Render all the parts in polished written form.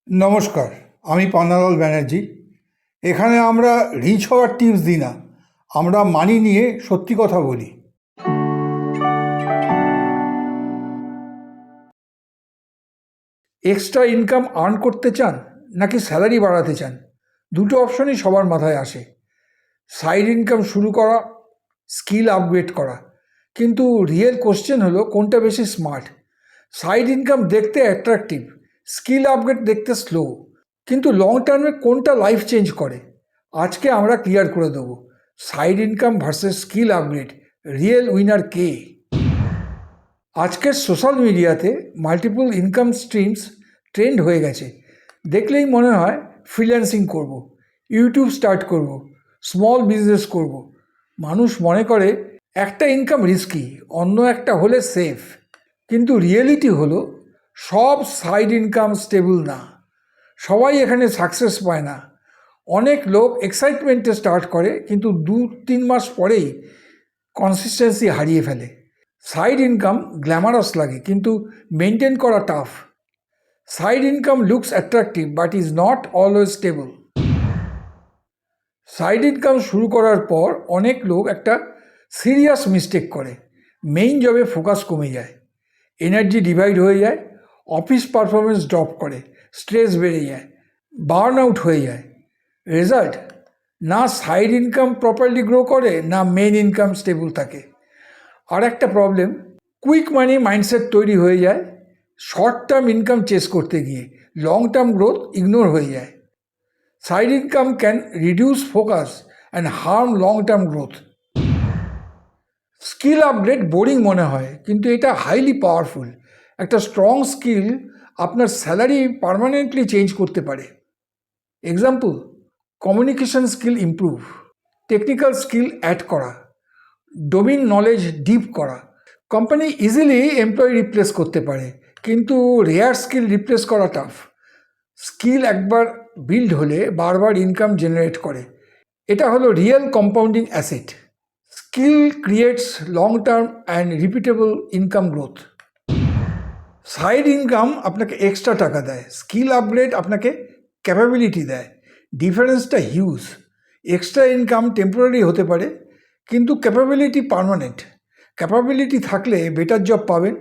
নমস্কার, আমি পান্নালাল ব্যানার্জি। এখানে আমরা রিচ হওয়ার টিপস দিই না, আমরা মানি নিয়ে সত্যি কথা বলি। এক্সট্রা ইনকাম আর্ন করতে চান নাকি স্যালারি বাড়াতে চান, দুটো অপশনই সবার মাথায় আসে। সাইড ইনকাম শুরু করা, স্কিল আপগ্রেড করা, কিন্তু রিয়েল কোশ্চেন হলো কোনটা বেশি স্মার্ট। সাইড ইনকাম দেখতে অ্যাট্রাকটিভ, স্কিল আপগ্রেড দেখতে স্লো, কিন্তু লং টার্মে কোনটা লাইফ চেঞ্জ করে আজকে আমরা ক্লিয়ার করে দেবো। Side income versus skill upgrade, real winner কে? আজকের সোশ্যাল মিডিয়াতে মাল্টিপল ইনকাম স্ট্রিমস ট্রেন্ড হয়ে গেছে। দেখলেই মনে হয় ফ্রিল্যান্সিং করব, ইউটিউব স্টার্ট করব, স্মল বিজনেস করব। মানুষ মনে করে একটা ইনকাম রিস্কি, অন্য একটা হলে সেফ, কিন্তু রিয়েলিটি হলো সব সাইড ইনকাম স্টেবল না। সবাই এখানে সাকসেস পায় না। অনেক লোক এক্সাইটমেন্টে স্টার্ট করে, কিন্তু 2-3 মাস পরেই কনসিস্টেন্সি হারিয়ে ফেলে। সাইড ইনকাম গ্ল্যামারাস লাগে, কিন্তু মেনটেন করা tough. Side income looks attractive but is not always stable. Side income শুরু করার পর অনেক লোক একটা সিরিয়াস মিস্টেক করে। মেইন জবে ফোকাস কমে যায়, এনার্জি ডিভাইড হয়ে যায়, অফিস পারফরমেন্স ড্রপ করে, স্ট্রেস বেড়ে যায়, বার্ন আউট হয়ে যায়। রেজাল্ট, না সাইড ইনকাম প্রপারলি গ্রো করে, না মেন ইনকাম স্টেবল থাকে। আর একটা প্রবলেম, কুইক মানি মাইন্ডসেট তৈরি হয়ে যায়। শর্ট টার্ম ইনকাম চেস করতে গিয়ে লং টার্ম গ্রোথ ইগনোর হয়ে যায়। Side income can reduce focus and harm long term growth. Skill upgrade boring মনে হয়, কিন্তু এটা হাইলি পাওয়ারফুল। একটা স্ট্রং স্কিল আপনার স্যালারি পার্মানেন্টলি চেঞ্জ করতে পারে। Example, communication skill improve, technical skill add করা, ডোমেইন নলেজ ডিপ করা। কোম্পানি ইজিলি এমপ্লয়ি রিপ্লেস করতে পারে, কিন্তু রেয়ার স্কিল রিপ্লেস করা টাফ। স্কিল একবার বিল্ড হলে বারবার ইনকাম জেনারেট করে। এটা হলো real compounding asset. Skill creates long term and repeatable income growth. Side income আপনাকে এক্সট্রা টাকা দেয়, স্কিল আপগ্রেড আপনাকে ক্যাপাবিলিটি দেয়। ডিফারেন্সটা হিউজ। এক্সট্রা ইনকাম টেম্পোরারি হতে পারে, কিন্তু ক্যাপাবিলিটি পার্মানেন্ট। ক্যাপাবিলিটি থাকলে বেটার জব পাবেন,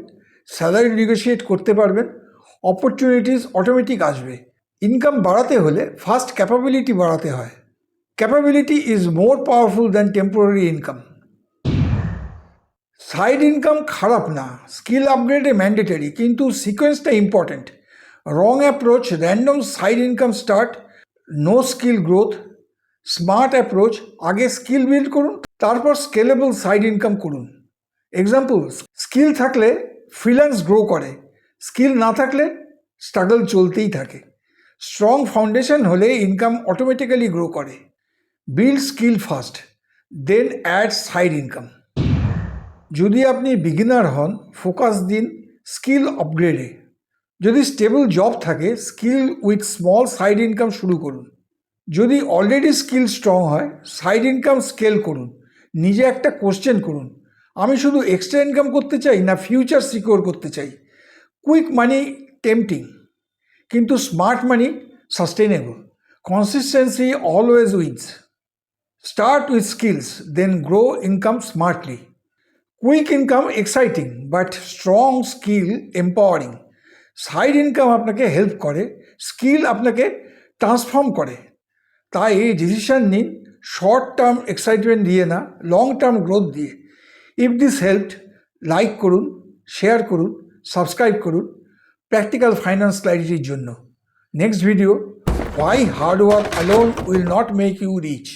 স্যালারি নেগোশিয়েট করতে পারবেন, অপরচুনিটিস অটোমেটিক আসবে। ইনকাম বাড়াতে হলে ফার্স্ট ক্যাপাবিলিটি বাড়াতে হয়। Capability is more powerful than temporary income. Side income খারাপ না, স্কিল আপগ্রেডে ম্যান্ডেটারি, কিন্তু সিকোয়েন্সটা important. Wrong approach, random side income start, no skill growth. Smart approach, আগে স্কিল বিল্ড করুন, তারপর স্কেলেবল সাইড ইনকাম করুন। এক্সাম্পল, স্কিল থাকলে ফ্রিল্যান্স গ্রো করে, স্কিল না থাকলে স্ট্রাগল চলতেই থাকে। স্ট্রং ফাউন্ডেশন হলে ইনকাম অটোমেটিক্যালি গ্রো করে। Build skill first, then add side income. যদি আপনি বিগিনার হন, ফোকাস দিন স্কিল আপগ্রেডে। যদি স্টেবল জব থাকে, skill with small side income শুরু করুন। যদি অলরেডি স্কিল স্ট্রং হয়, সাইড ইনকাম স্কেল করুন। নিজে একটা কোশ্চেন করুন, আমি শুধু এক্সট্রা ইনকাম করতে চাই না ফিউচার সিকিওর করতে চাই। কুইক মানি টেম্পটিং, কিন্তু smart money sustainable. Consistency always wins. Start with skills, then grow income smartly. Quick income exciting, but strong skill empowering. Side income আপনাকে হেল্প করে, স্কিল আপনাকে transform করে। তাই ডিসিশন নিন short term excitement দিয়ে না, long term growth দিয়ে। If this helped, like করুন, শেয়ার করুন, সাবস্ক্রাইব করুন প্র্যাকটিক্যাল ফাইন্যান্স ক্ল্যারিটির জন্য। Next video, why hard work alone will not make you rich.